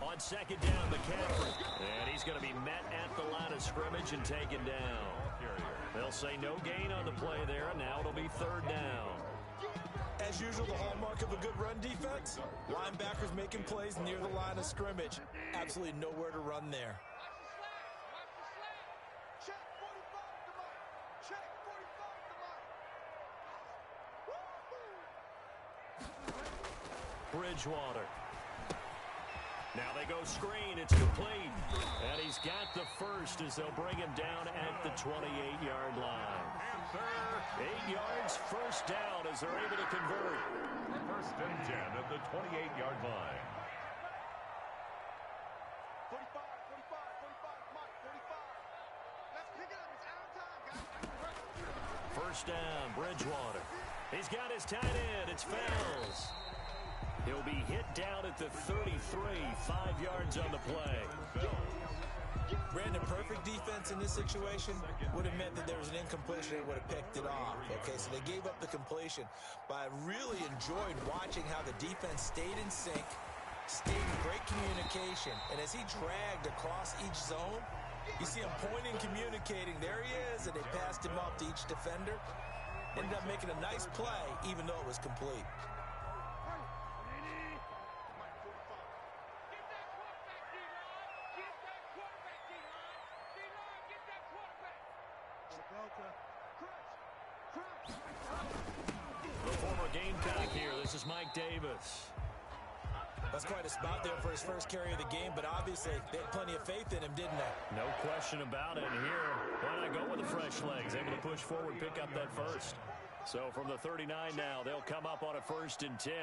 On second down, McCaffrey. And he's going to be met at the line of scrimmage and taken down. They'll say no gain on the play there, and now it'll be third down. As usual, the hallmark of a good run defense, linebackers making plays near the line of scrimmage. Absolutely nowhere to run there. Bridgewater. Now they go screen. It's complete. And he's got the first as they'll bring him down at the 28-yard line. 8 yards, first down as they're able to convert. First and 10 at the 28-yard line. 45, 45, Mike, 45. Let's pick it up. It's our time, guys. First down, Bridgewater. He's got his tight end. It's Fells. He'll be hit down at the 33, 5 yards on the play. Brandon, perfect defense in this situation would have meant that there was an incompletion and would have picked it off. Okay, so they gave up the completion. But I really enjoyed watching how the defense stayed in sync, stayed in great communication. And as he dragged across each zone, you see him pointing, communicating. There he is, and they passed him off to each defender. Ended up making a nice play, even though it was complete. The former Gamecock here. This is Mike Davis. That's quite a spot there for his first carry of the game, but obviously they had plenty of faith in him, didn't they? No question about it. And here, why not go with the fresh legs? Able to push forward, pick up that first. So from the 39 now, they'll come up on a 1st and 10.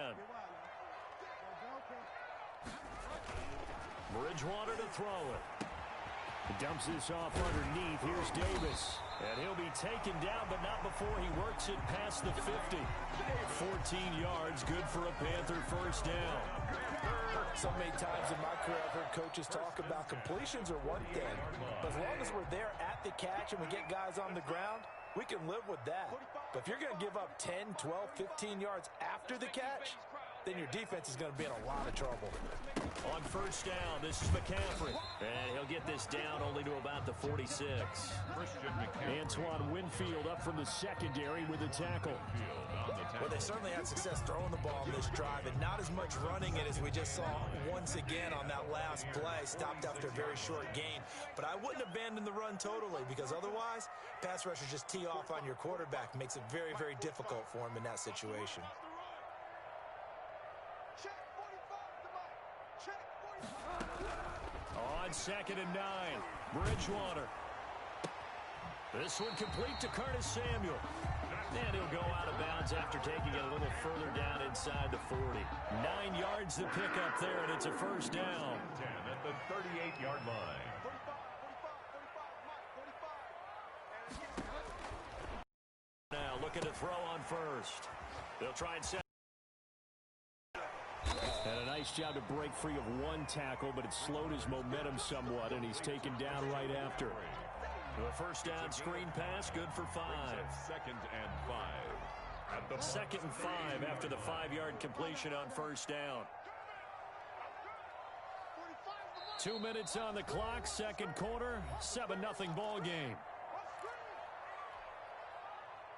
Bridgewater to throw it. He dumps this off underneath. Here's Davis. And he'll be taken down, but not before he works it past the 50. 14 yards, good for a Panther first down. So many times in my career I've heard coaches talk about completions are one thing, but as long as we're there at the catch and we get guys on the ground, we can live with that. But if you're going to give up 10, 12, 15 yards after the catch, then your defense is going to be in a lot of trouble. On first down, this is McCaffrey. And he'll get this down only to about the 46. Antoine Winfield up from the secondary with a tackle. Well, they certainly had success throwing the ball in this drive, and not as much running it as we just saw once again on that last play. Stopped after a very short gain. But I wouldn't abandon the run totally, because otherwise, pass rushers just tee off on your quarterback. Makes it very, very difficult for him in that situation. On 2nd and 9, Bridgewater. This one complete to Curtis Samuel. And he'll go out of bounds after taking it a little further down inside the 40. 9 yards to pick up there, and it's a first down. 10 at the 38-yard line. Now looking to throw on first. They'll try and set. And a nice job to break free of one tackle, but it slowed his momentum somewhat, and he's taken down right after. The first down screen pass, good for 5. 2nd and 5. At the 2nd and 5 after the 5-yard completion on first down. 2 minutes on the clock, second quarter, 7-0 ball game.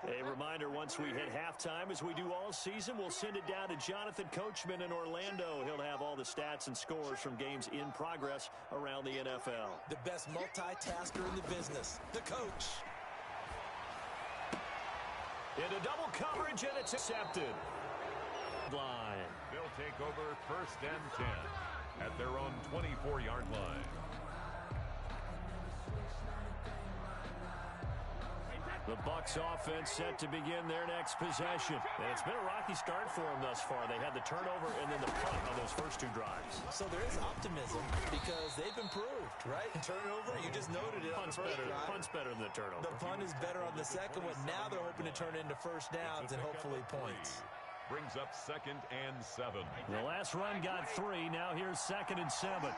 A reminder, once we hit halftime, as we do all season, we'll send it down to Jonathan Coachman in Orlando. He'll have all the stats and scores from games in progress around the NFL. The best multitasker in the business, the coach. Into double coverage, and it's accepted. Line. They'll take over 1st and 10 at their own 24-yard line. The Bucs offense set to begin their next possession. And it's been a rocky start for them thus far. They had the turnover and then the punt on those first 2 drives. So there is optimism because they've improved, right? Turnover, you just noted it on the first drive. Punt's better than the turnover. The punt is better on the second one. Now they're hoping to turn it into first downs and hopefully points. Brings up 2nd and 7. The last run got 3. Now here's 2nd and 7.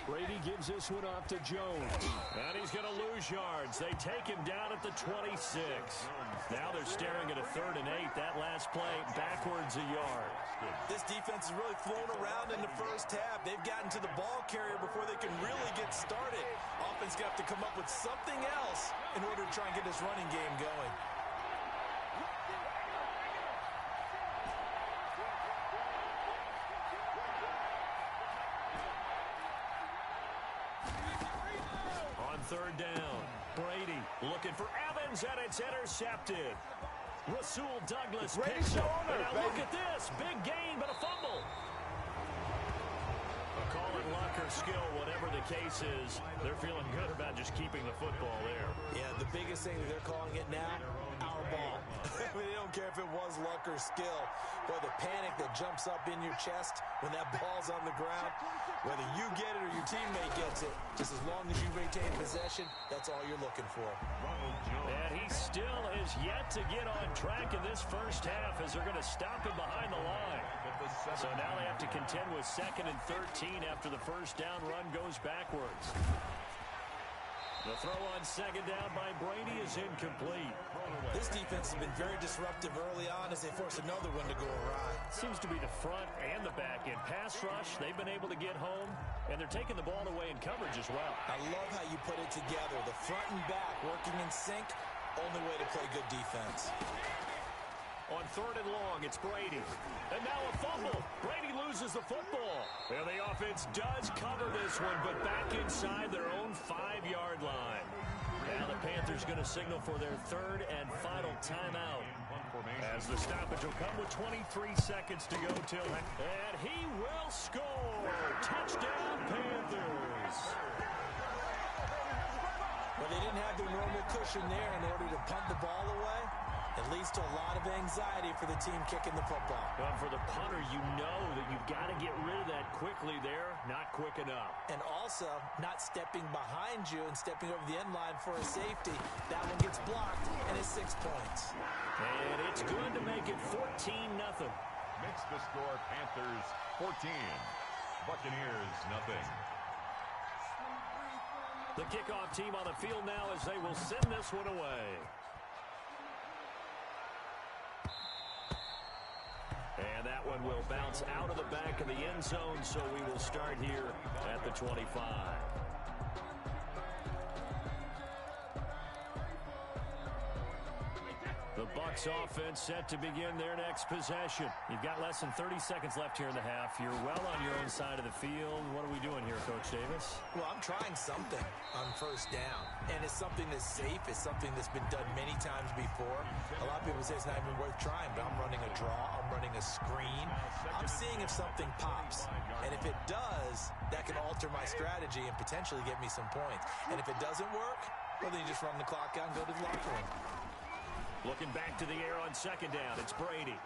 Brady gives this one off to Jones. And he's going to lose yards. They take him down at the 26. Now they're staring at a 3rd and 8. That last play backwards a yard. This defense is really thrown around in the first half. They've gotten to the ball carrier before they can really get started. Offense got to come up with something else in order to try and get this running game going. On 3rd down, Brady looking for Evans, and it's intercepted. Rasul Douglas picks up. And now look at this. Big gain, but a fumble. Call it luck or skill, whatever the case is. They're feeling good about just keeping the football there. Yeah, the biggest thing that they're calling it now, our ball. I mean, they don't care if it was luck or skill. But the panic that jumps up in your chest when that ball's on the ground, whether you get it or your teammate gets it, just as long as you retain possession, that's all you're looking for. And he still is yet to get on track in this first half as they're going to stop him behind the line. So now they have to contend with 2nd and 13 after the first down run goes backwards. The throw on 2nd down by Brady is incomplete. This defense has been very disruptive early on as they force another one to go awry. Seems to be the front and the back end. Pass rush, they've been able to get home, and they're taking the ball away in coverage as well. I love how you put it together. The front and back working in sync, only way to play good defense. On 3rd and long, it's Brady. And now a fumble. Brady loses the football. And the offense does cover this one, but back inside their own 5-yard line. Now the Panthers going to signal for their 3rd and final timeout. As the stoppage will come with 23 seconds to go till. And he will score. Touchdown, Panthers. Well, they didn't have their normal cushion there in order to punt the ball away. It leads to a lot of anxiety for the team kicking the football. But for the punter, you know that you've got to get rid of that quickly there. Not quick enough. And also, not stepping behind you and stepping over the end line for a safety. That one gets blocked, and it's 6 points. And it's good to make it 14-0. Makes the score Panthers 14. Buccaneers nothing. The kickoff team on the field now as they will send this one away. And that one will bounce out of the back of the end zone, so we will start here at the 25. The Bucs offense set to begin their next possession. You've got less than 30 seconds left here in the half. You're well on your own side of the field. What are we doing here, Coach Davis? Well, I'm trying something on 1st down. And it's something that's safe. It's something that's been done many times before. A lot of people say it's not even worth trying, but I'm running a draw. I'm running a screen. I'm seeing if something pops. And if it does, that can alter my strategy and potentially get me some points. And if it doesn't work, well, then you just run the clock out and go to the locker room. Looking back to the air on 2nd down, it's Brady.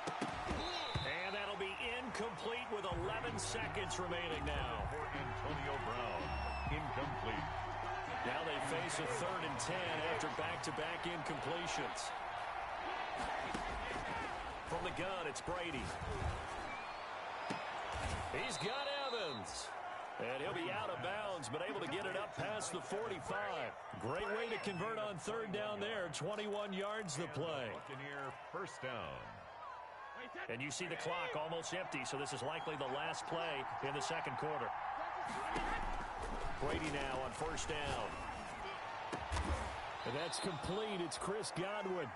And that'll be incomplete with 11 seconds remaining now. For Antonio Brown, incomplete. Now they face a 3rd and 10 after back-to-back incompletions. From the gun, it's Brady. He's got Evans. And he'll be out of bounds, but able to get it up past the 45. Great way to convert on 3rd down there. 21 yards the play. Buccaneer 1st down. And you see the clock almost empty, so this is likely the last play in the 2nd quarter. Brady now on 1st down. And that's complete. It's Chris Godwin.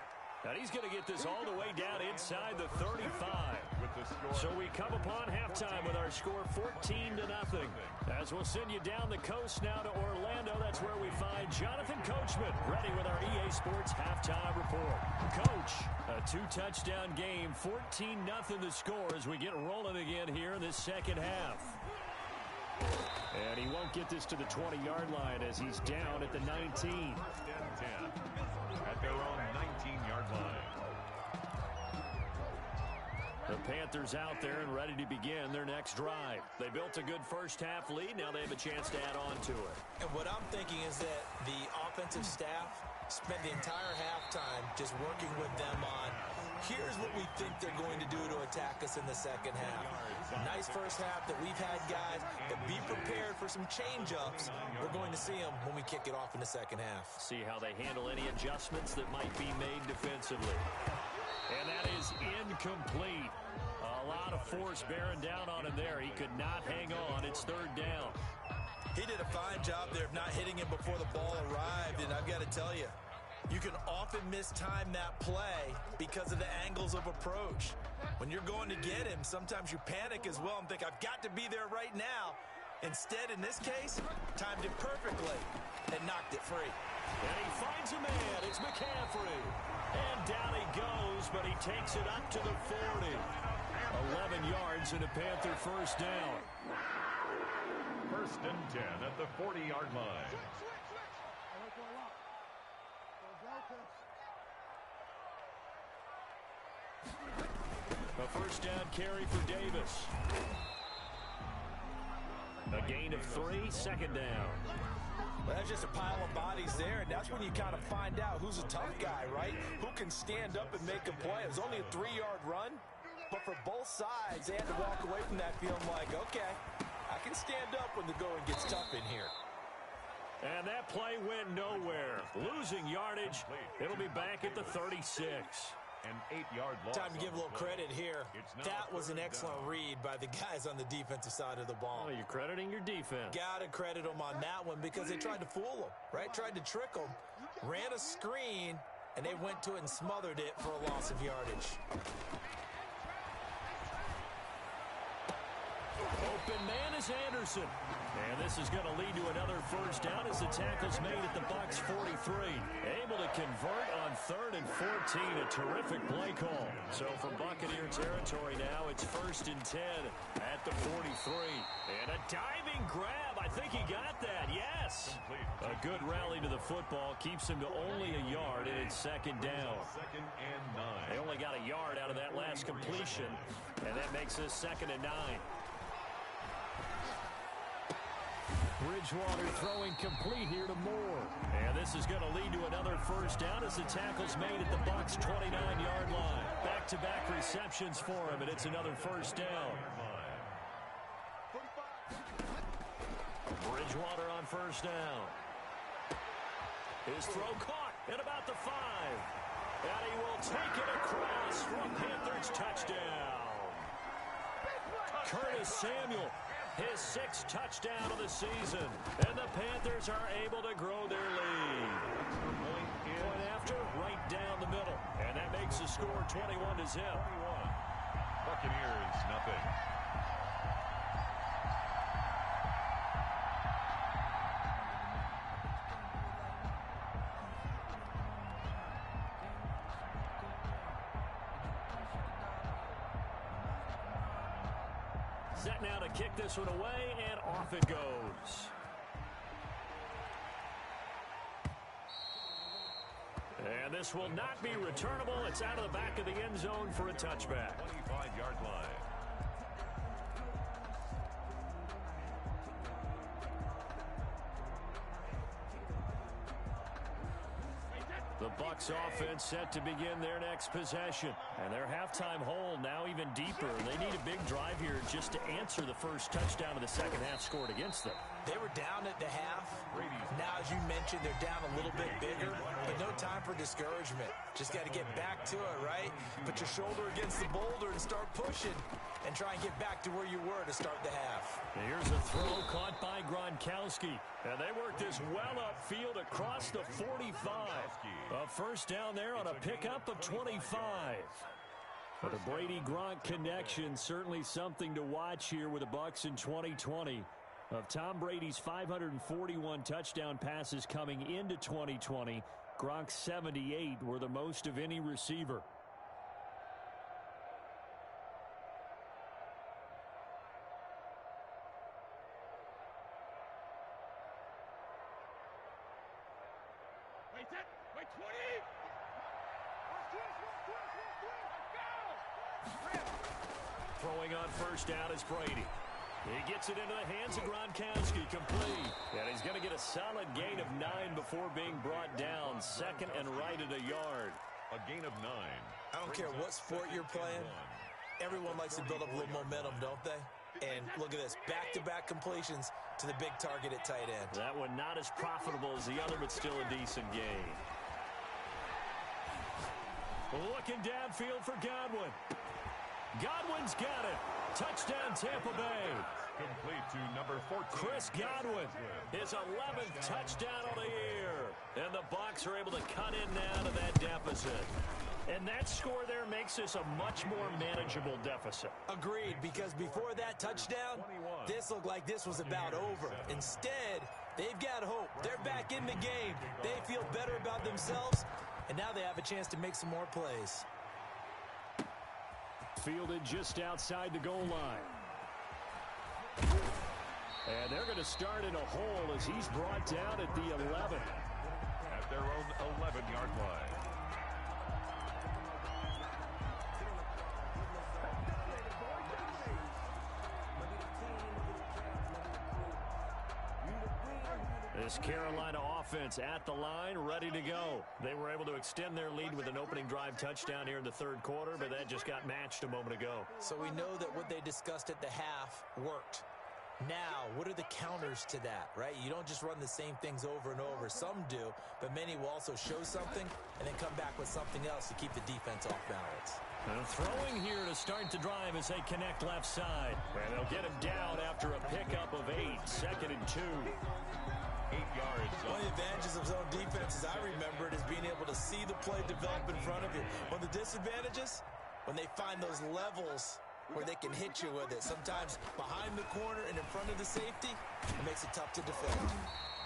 And he's going to get this all the way down inside the 35. With the score. So we come upon halftime with our score 14-0. As we'll send you down the coast now to Orlando, that's where we find Jonathan Coachman ready with our EA Sports halftime report. Coach, a 2-touchdown game, 14-0 the score as we get rolling again here in this 2nd half. And he won't get this to the 20-yard line as he's down at the 19. 1st and 10 at their own 19-yard line. The Panthers out there and ready to begin their next drive. They built a good first half lead. Now they have a chance to add on to it. And what I'm thinking is that the offensive staff spent the entire halftime just working with them on Here's what we think they're going to do to attack us in the second half. Nice first half that we've had, guys, but be prepared for some change-ups. We're going to see them when we kick it off in the second half. See how they handle any adjustments that might be made defensively. And that is incomplete. A lot of force bearing down on him there. He could not hang on. It's third down. He did a fine job there of not hitting him before the ball arrived, and I've got to tell you, you can often mistime that play because of the angles of approach. When you're going to get him, sometimes you panic as well and think, I've got to be there right now. Instead, in this case, timed it perfectly and knocked it free. And he finds a man. It's McCaffrey. And down he goes, but he takes it up to the 40. 11 yards and a Panther first down. First and 10 at the 40-yard line. A first down carry for Davis. A gain of 3, second down. Well, that's just a pile of bodies there, and that's when you kind of find out who's a tough guy, right? Who can stand up and make a play. It was only a 3-yard run, but for both sides, they had to walk away from that feeling like, okay, I can stand up when the going gets tough in here. And that play went nowhere. Losing yardage. It'll be back at the 36. An 8-yard loss. Time to give a little credit here. That was an excellent read by the guys on the defensive side of the ball. Oh, you're crediting your defense. Got to credit them on that one because they tried to fool them, right? Tried to trick them, ran a screen, and they went to it and smothered it for a loss of yardage. Open man is Anderson. And this is going to lead to another first down as the tackle's made at the Bucs 43. Able to convert on 3rd and 14. A terrific play call. So from Buccaneer territory now, it's 1st and 10 at the 43. And a diving grab. I think he got that. Yes. A good rally to the football keeps him to only a yard, and it's second down. Second and 9. They only got a yard out of that last completion, and that makes this 2nd and 9. Bridgewater throwing complete here to Moore. And this is going to lead to another first down as the tackle's made at the Bucs 29-yard line. Back-to-back receptions for him, and it's another first down. Bridgewater on first down. His throw caught at about the 5. And he will take it across for a Panthers touchdown. Curtis Samuel. His 6th touchdown of the season. And the Panthers are able to grow their lead. Point after, right down the middle. And that makes the score 21-0. Buccaneers, nothing. Set now to kick this one away, and off it goes. And this will not be returnable. It's out of the back of the end zone for a touchback. 25-yard line. The Bucs offense set to begin their next possession. And their halftime hole now even deeper. They need a big drive here just to answer the first touchdown of the second half scored against them. They were down at the half. Now, as you mentioned, they're down a little bit bigger, but no time for discouragement. Just got to get back to it, right? Put your shoulder against the boulder and start pushing and try and get back to where you were to start the half. Here's a throw caught by Gronkowski. And they work this well upfield across the 45. A first down there on a pickup of 25. But the Brady-Gronk connection, certainly something to watch here with the Bucs in 2020. Of Tom Brady's 541 touchdown passes coming into 2020, Gronk's 78 were the most of any receiver. Wait, 20! Throwing on first down is Brady. He gets it into the hands of Gronkowski, complete. And he's going to get a solid gain of 9 before being brought down. 2nd and right at a yard. A A gain of 9. I don't care what sport you're playing. Everyone likes to build up a little momentum, don't they? And look at this, back-to-back completions to the big target at tight end. That one not as profitable as the other, but still a decent gain. Looking downfield for Godwin. Godwin's got it. Touchdown, Tampa Bay. Complete to number 14. Chris Godwin, his 11th touchdown of the year. And the Bucs are able to cut in now to that deficit. And that score there makes this a much more manageable deficit. Agreed, because before that touchdown, this looked like this was about over. Instead, they've got hope. They're back in the game. They feel better about themselves, and now they have a chance to make some more plays. Fielded just outside the goal line. And they're going to start in a hole as he's brought down at the 11. At their own 11-yard line. This Carolina offense at the line, ready to go. They were able to extend their lead with an opening drive touchdown here in the third quarter, but that just got matched a moment ago. So we know that what they discussed at the half worked. Now, what are the counters to that, right? You don't just run the same things over and over. Some do, but many will also show something and then come back with something else to keep the defense off balance. And throwing here to start the drive as they connect left side. And they'll get him down after a pickup of 8, 2nd and 2. 8 yards. One of the advantages of zone defense, as I remember it, is being able to see the play develop in front of you. One of the disadvantages, when they find those levels where they can hit you with it. Sometimes behind the corner and in front of the safety, it makes it tough to defend.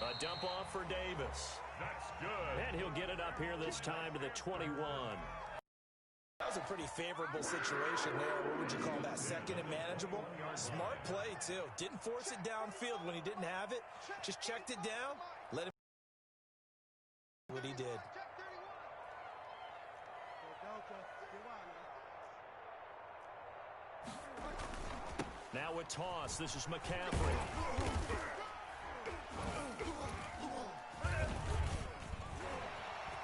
A dump off for Davis. That's good. And he'll get it up here this time to the 21. That was a pretty favorable situation there. What would you call that? Second and manageable? Smart play, too. Didn't force it downfield when he didn't have it. Just checked it down. Let him what he did. Now with toss, this is McCaffrey.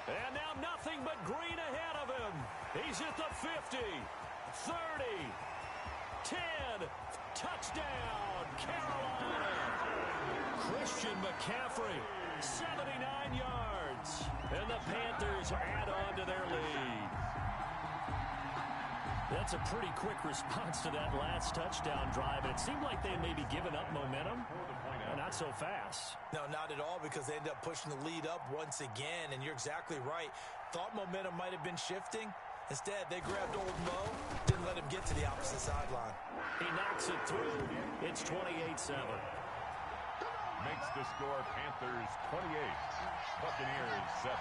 And now nothing but green ahead of him. He's at the 50, 30, 10, touchdown, Carolina. Christian McCaffrey, 79 yards. And the Panthers add on to their lead. That's a pretty quick response to that last touchdown drive. And it seemed like they had maybe given up momentum. Not so fast. No, not at all, because they ended up pushing the lead up once again. And you're exactly right. Thought momentum might have been shifting. Instead, they grabbed old Mo, didn't let him get to the opposite sideline. He knocks it through. It's 28-7. Makes the score Panthers 28, Buccaneers 7.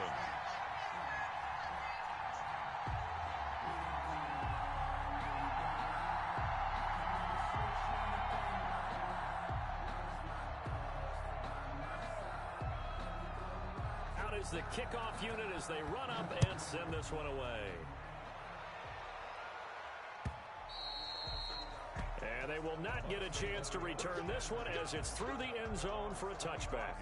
Is the kickoff unit as they run up and send this one away. And they will not get a chance to return this one as it's through the end zone for a touchback.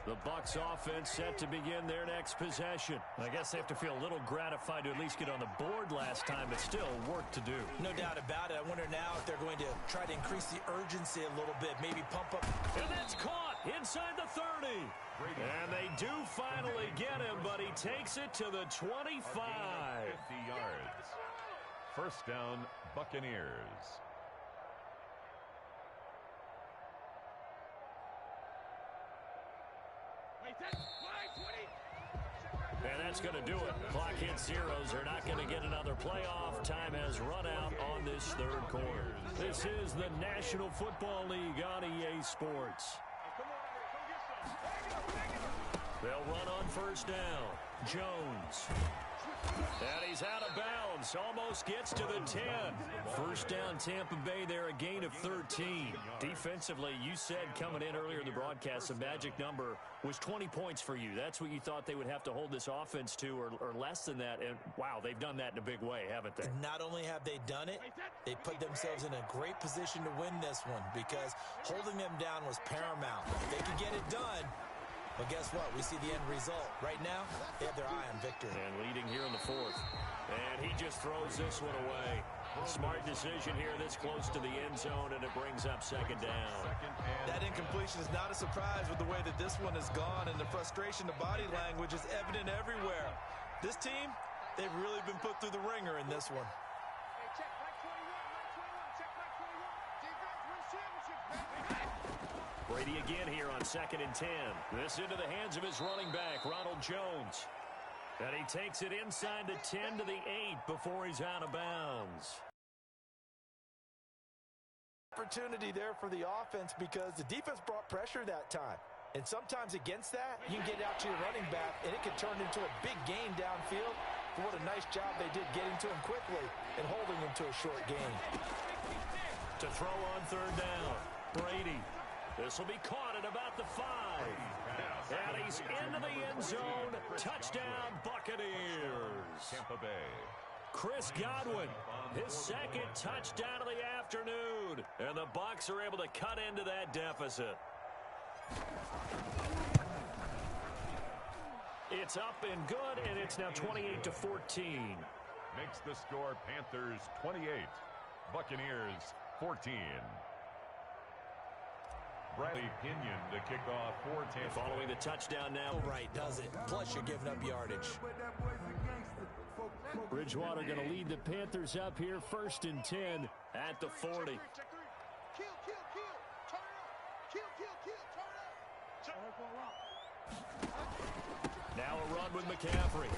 The Bucs offense set to begin their next possession. I guess they have to feel a little gratified to at least get on the board last time, but still work to do. No doubt about it. I wonder now if they're going to try to increase the urgency a little bit, maybe pump up. And that's caught inside the 30. And they do finally get him, but he takes it to the 25. 50 yards. First down, Buccaneers. And that's going to do it. Clock hits zeros. They're not going to get another playoff. Time has run out on this third quarter. This is the National Football League on EA Sports. They'll run on first down. Jones. And he's out of bounds. Almost gets to the 10. First down, Tampa Bay there, a gain of 13. Defensively, you said coming in earlier in the broadcast, the magic number was 20 points for you. That's what you thought they would have to hold this offense to, or less than that. And, wow, they've done that in a big way, haven't they? Not only have they done it, they put themselves in a great position to win this one because holding them down was paramount. If they could get it done, well, guess what? We see the end result. Right now, they have their eye on victory. And leading here in the fourth. And he just throws this one away. Smart decision here this close to the end zone, and it brings up second down. That incompletion is not a surprise with the way that this one has gone, and the frustration, the body language is evident everywhere. This team, they've really been put through the ringer in this one. Hey, check right 21, right 21, check right 21. Defense wins championships, baby. Brady again here on 2nd and 10. This into the hands of his running back, Ronald Jones. And he takes it inside the 10 to the 8 before he's out of bounds. Opportunity there for the offense because the defense brought pressure that time. And sometimes against that, you can get out to your running back, and it can turn into a big gain downfield. But what a nice job they did getting to him quickly and holding him to a short gain. To throw on 3rd down, Brady. This will be caught at about the 5. And he's into the end zone. Touchdown, Buccaneers. Tampa Bay. Chris Godwin, his 2nd touchdown of the afternoon. And the Bucs are able to cut into that deficit. It's up and good, and it's now 28-14. Makes the score Panthers 28, Buccaneers 14. Bradley Pinion to kick off for Tampa. Following the touchdown now. Right, does it? Plus, you're giving up yardage. Bridgewater going to lead the Panthers up here, 1st and 10 at the 40. Check 3. Kill, kill, kill. Turn it up. Kill, kill, kill. Turn it up. Now a run with McCaffrey.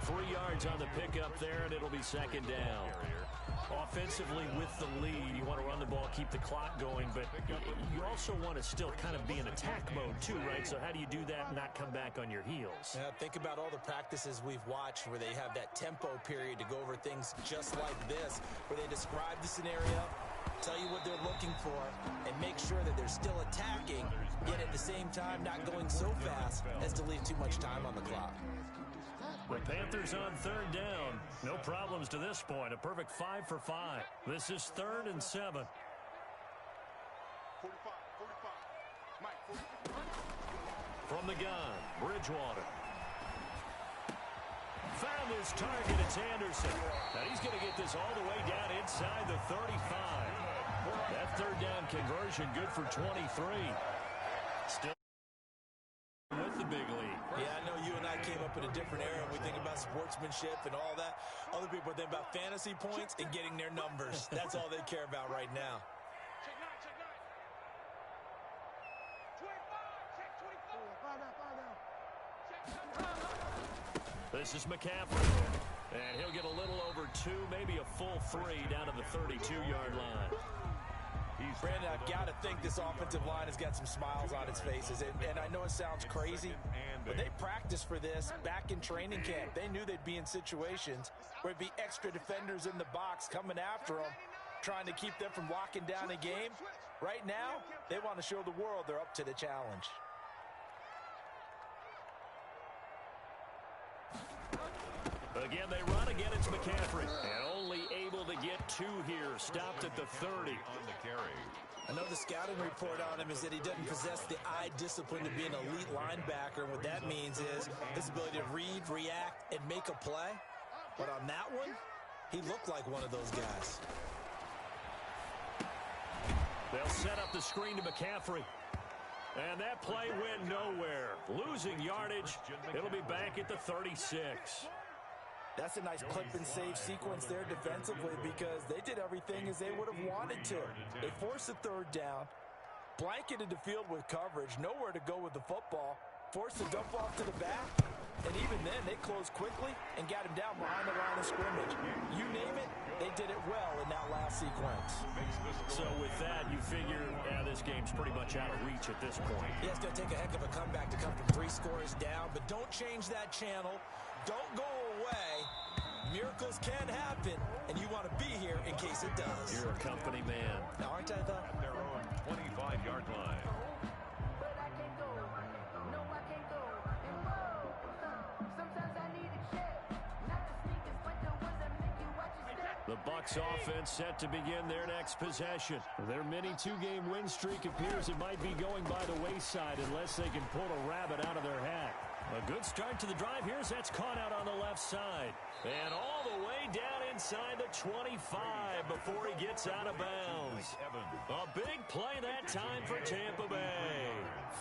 3 yards on the pickup there, and it'll be 2nd down. Offensively with the lead, you want to run the ball, keep the clock going, but you also want to still kind of be in attack mode too, right? So how do you do that and not come back on your heels? Think about all the practices we've watched where they have that tempo period to go over things just like this, where they describe the scenario, tell you what they're looking for, and make sure that they're still attacking, yet at the same time not going so fast as to leave too much time on the clock. The Panthers on 3rd down. No problems to this point. A perfect 5 for 5. This is 3rd and 7. 45, 45. Mike, 45. From the gun, Bridgewater. Found his target. It's Anderson. Now he's going to get this all the way down inside the 35. That 3rd down conversion good for 23. Still with the big lead. Yeah, I know you and I came up in a different era. We think about sportsmanship and all that. Other people think about fantasy points and getting their numbers. That's all they care about right now. Check 9, check 9. 25, check 24. This is McCaffrey. And he'll get a little over 2, maybe a full 3 down to the 32-yard line. Brandon, I've got to think this offensive line has got some smiles on its faces. And I know it sounds crazy, but they practiced for this back in training camp. They knew they'd be in situations where there'd be extra defenders in the box coming after them, trying to keep them from locking down a game. Right now, they want to show the world they're up to the challenge. Again, they run again. It's McCaffrey. And only able to get 2 here. Stopped at the 30. On the carry. I know the scouting report on him is that he doesn't possess the eye discipline to be an elite linebacker. And what that means is his ability to read, react, and make a play. But on that one, he looked like one of those guys. They'll set up the screen to McCaffrey. And that play went nowhere. Losing yardage. It'll be back at the 36. That's a nice clip and save sequence there defensively because they did everything as they would have wanted to. They forced the 3rd down, blanketed the field with coverage, nowhere to go with the football, forced the dump off to the back, and even then they closed quickly and got him down behind the line of scrimmage. You name it, they did it well in that last sequence. So with that, you figure this game's pretty much out of reach at this point. Yeah, it's going to take a heck of a comeback to come from 3 scores down, but don't change that channel. don't go away. Miracles can happen, and you want to be here in case it does. You're a company man. Now, aren't I, though? At their own 25-yard line. The Bucs offense set to begin their next possession. Their mini two-game win streak appears it might be going by the wayside unless they can pull a rabbit out of their hat. A good start to the drive. Here's that's caught out on the left side. And all the way down inside the 25 before he gets out of bounds. A big play that time for Tampa Bay.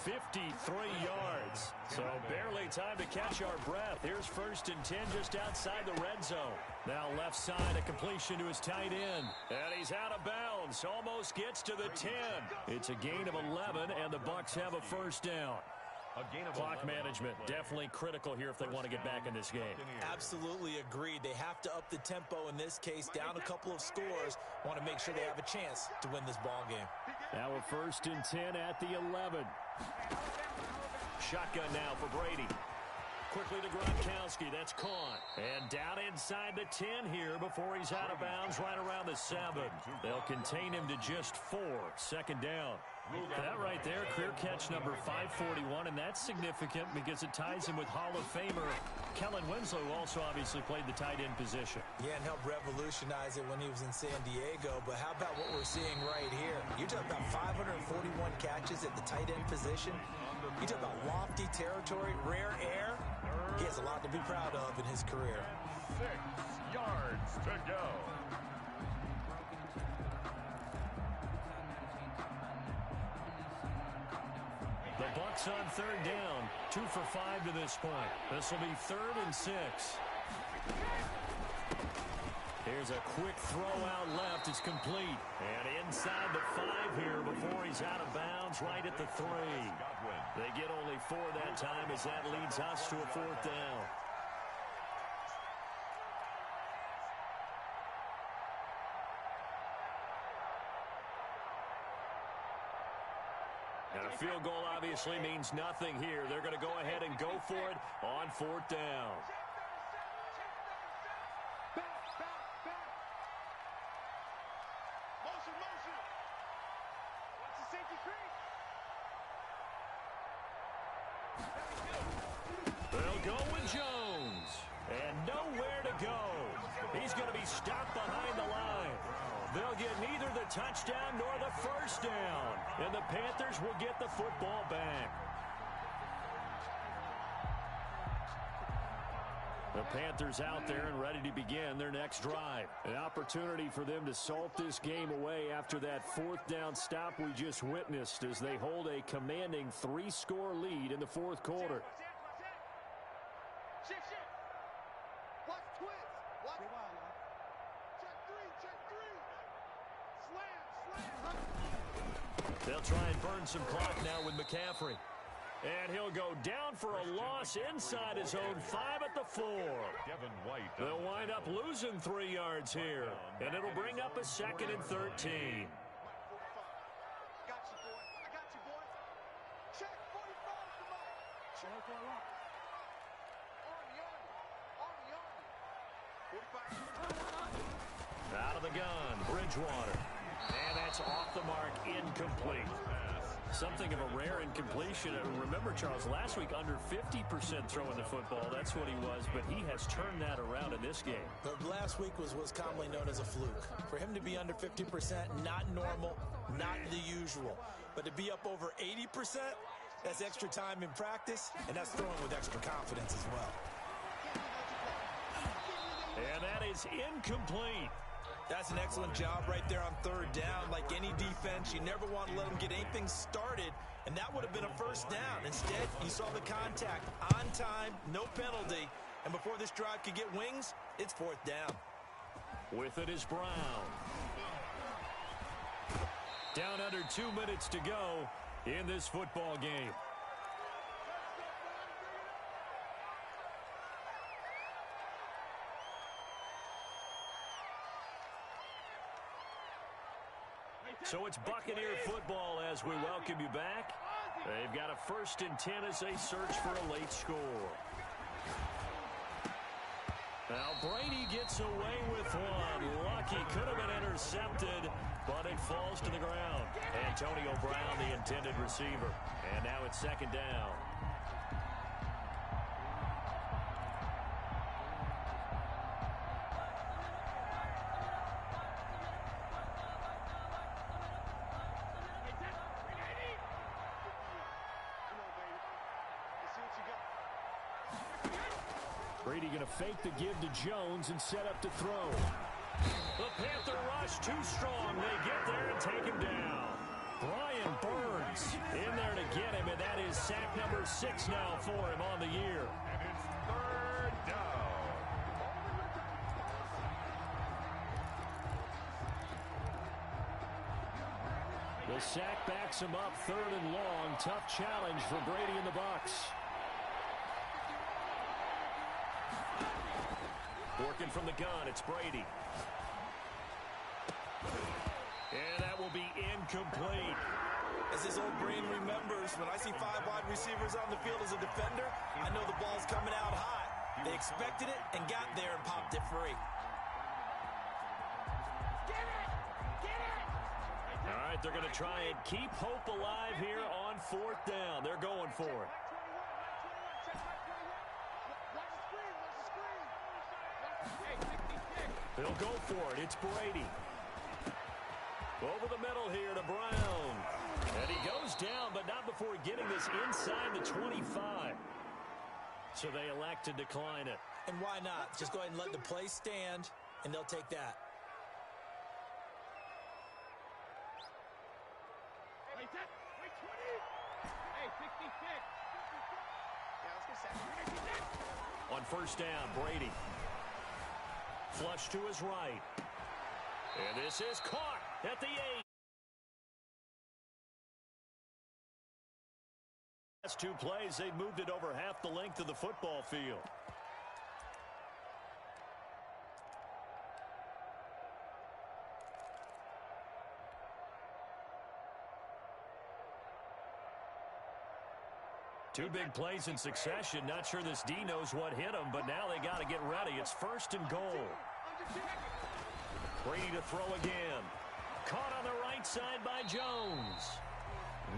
53 yards. So barely time to catch our breath. Here's 1st and 10 just outside the red zone. Now left side, a completion to his tight end. And he's out of bounds. Almost gets to the 10. It's a gain of 11, and the Bucs have a first down. Clock management, definitely critical here if they want to get back in this game. Absolutely agreed. They have to up the tempo in this case, down a couple of scores. Want to make sure they have a chance to win this ball game. Now a 1st and 10 at the 11. Shotgun now for Brady. Quickly to Gronkowski. That's caught. And down inside the 10 here before he's out of bounds right around the 7. They'll contain him to just 4. 2nd down. That right there, career catch number 541, and that's significant because it ties him with Hall of Famer Kellen Winslow, who also obviously played the tight end position. Yeah, and helped revolutionize it when he was in San Diego. But how about what we're seeing right here? You're talking about 541 catches at the tight end position. You talk about lofty territory, rare air. He has a lot to be proud of in his career. 6 yards to go. The Bucs on 3rd down. 2 for 5 to this point. This will be 3rd and 6. Here's a quick throw out left. It's complete. And inside the 5 here before he's out of bounds right at the 3. They get only 4 that time as that leads us to a 4th down. And a field goal obviously means nothing here. They're going to go ahead and go for it on 4th down. They'll go with Jones. And nowhere to go. He's going to be stopped behind the line. They'll get neither the touchdown nor the 1st down. And the Panthers will get the football back. The Panthers out there and ready to begin their next drive. An opportunity for them to salt this game away after that 4th down stop we just witnessed as they hold a commanding 3-score lead in the 4th quarter. Watch twins. Watch. Check 3. Slam. They'll try and burn some clock now with McCaffrey. And he'll go down for a loss inside his own 5 at the 4. They'll wind up losing 3 yards here. And it'll bring up a 2nd and 13. Got you, boy. I got you, boy. Check 45. Come on. Check for a lot. Out of the gun, Bridgewater. And that's off the mark, incomplete. Something of a rare incompletion. Remember, Charles, last week under 50% throwing the football. That's what he was, but he has turned that around in this game. But last week was commonly known as a fluke. For him to be under 50%, not normal, not the usual. But to be up over 80%, that's extra time in practice, and that's throwing with extra confidence as well. And that is incomplete. That's an excellent job right there on 3rd down. Like any defense, you never want to let them get anything started, and that would have been a 1st down. Instead, you saw the contact on time, no penalty, and before this drive could get wings, it's 4th down. With it is Brown. Down under 2 minutes to go in this football game. So it's Buccaneer football as we welcome you back. They've got a 1st and 10 as they search for a late score. Now Brady gets away with one. Lucky, could have been intercepted, but it falls to the ground. Antonio Brown, the intended receiver. And now it's second down. Brady going to fake the give to Jones and set up to throw. The Panther rush too strong. They get there and take him down. Brian Burns in there to get him, and that is sack number 6 now for him on the year. And it's third down. The sack backs him up, 3rd and long. Tough challenge for Brady and the Bucs. Working from the gun, it's Brady. And that will be incomplete. As his old brain remembers, when I see 5 wide receivers on the field as a defender, I know the ball's coming out hot. They expected it and got there and popped it free. Get it! Get it! All right, they're going to try and keep hope alive here on 4th down. They're going for it. They'll go for it. It's Brady. Over the middle here to Brown. And he goes down, but not before getting this inside the 25. So they elect to decline it. And why not? Just go ahead and let the play stand, and they'll take that. Hey, 20. Hey, 66. Yeah, let's get set. On 1st down, Brady. Flush to his right. And this is caught at the 8. Last 2 plays, they moved it over half the length of the football field. Two big plays in succession. Not sure this D knows what hit him, but now they got to get ready. It's 1st and goal. Brady to throw again. Caught on the right side by Jones.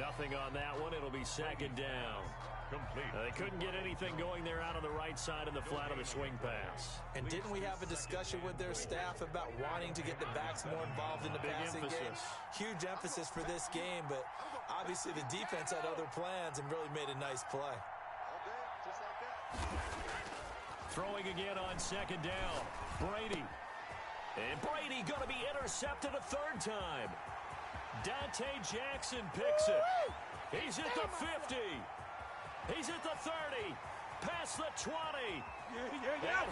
Nothing on that one. It'll be 2nd down. Complete. They couldn't get anything going there out on the right side of the flat of the swing pass. And didn't we have a discussion with their staff about wanting to get the backs more involved in the passing game? Huge emphasis for this game, but obviously the defense had other plans and really made a nice play. All day, just like that. Throwing again on 2nd down. Brady. And Brady going to be intercepted a 3rd time. Dante Jackson picks it. He's at the 50. He's at the 30. Past the 20. And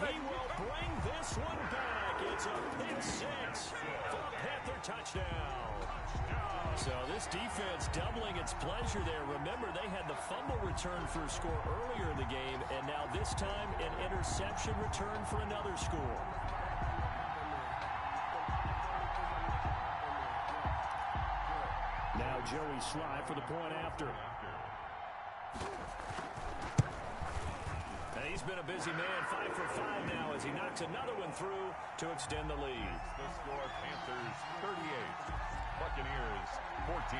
he will bring this one back. It's a pick 6 for a Panther touchdown. So this defense doubling its pleasure there. Remember, they had the fumble return for a score earlier in the game, and now this time an interception return for another score. Now Joey Sly for the point after. And he's been a busy man, 5 for 5 now as he knocks another one through to extend the lead. The score, Panthers 38, Buccaneers 14.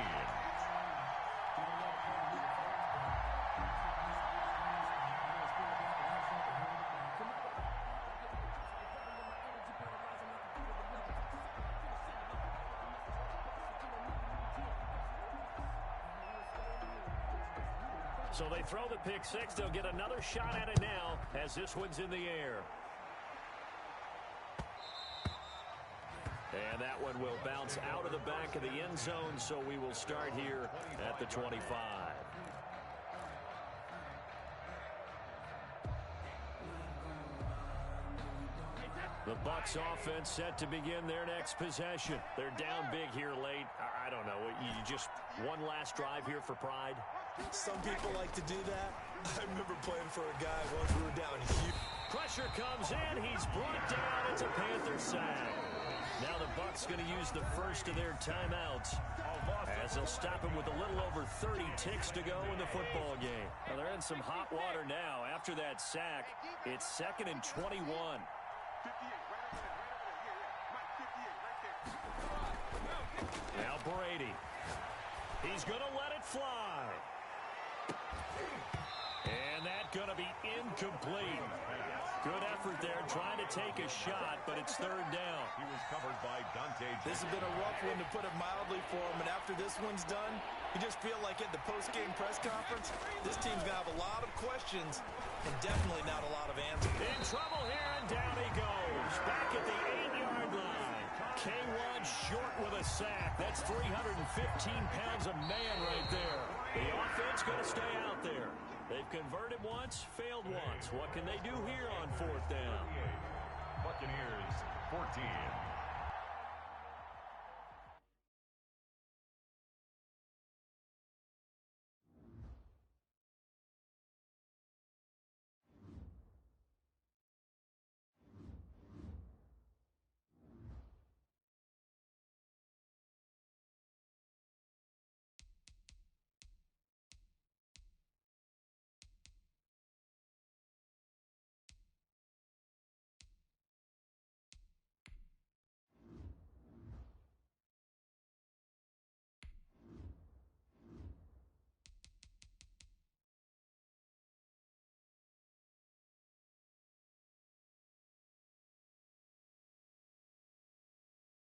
So they throw the pick 6. They'll get another shot at it now as this one's in the air. And that one will bounce out of the back of the end zone, so we will start here at the 25. The Bucs offense set to begin their next possession. They're down big here late. I don't know. You just one last drive here for pride? Some people like to do that. I remember playing for a guy once we were down huge. Pressure comes in. He's brought down. It's a Panther sack. Now the Bucs going to use the first of their timeouts as they'll stop him with a little over 30 ticks to go in the football game. Now they're in some hot water now. After that sack, it's 2nd and 21. Now Brady. He's going to let it fly. And that's going to be incomplete. Good effort there trying to take a shot, but it's third down. He was covered by Dante. This has been a rough one, to put it mildly, for him. And after this one's done, you just feel like at the post-game press conference, this team's going to have a lot of questions and definitely not a lot of answers. In trouble here, and down he goes. Back at the 8-yard line. K1 short with a sack. That's 315 pounds of man right there. The offense going to stay out there. They've converted once, failed once. What can they do here on fourth down? Buccaneers 14.